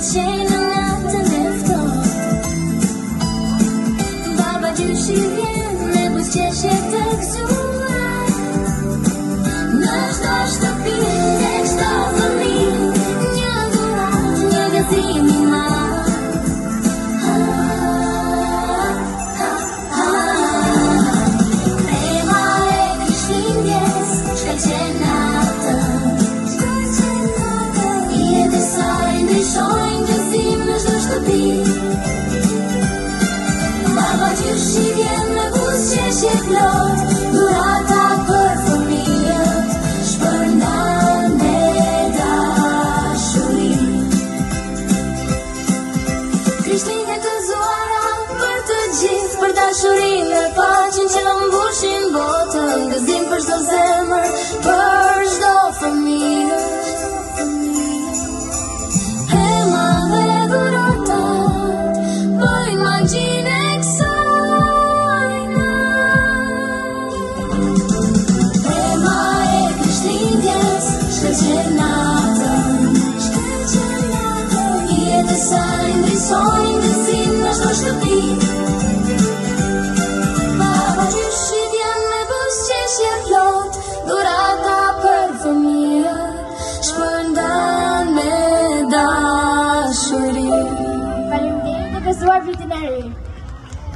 qenë në natën e ftohtë. Baba gjyshi vjen me buzëqeshje të gëzuar. Në çdo shtëpi, tek çdo fëmijë, një dhuratë, një gëzim i madh. Prema e Krishtlindjes shkëlqen natën. Jetë e saj ndryshojnë gëzim në çdo shtëpi. Baba gjyshi vjen me buzëqeshje plot, dhurata për fëmijët shpërndan me dashuri. Krishtlindje të gëzuara për të gjithë, për dashurinë e paqen që mbushin botën, gëzim për çdo zemër, për çdo fëmijë. Hema dhe dhuratat bëjnë magjinë e kësaj natë. Hema e Krishtlindjes shkëlqen natën. Jetë e saj ndryshojnë gëzim në çdo shtëpi. Baba gjyshi vjen me buzëqeshje plot, dhurata për fëmijët shpërndan me dashuri. Faleminderit, të gëzuar vitin e ri.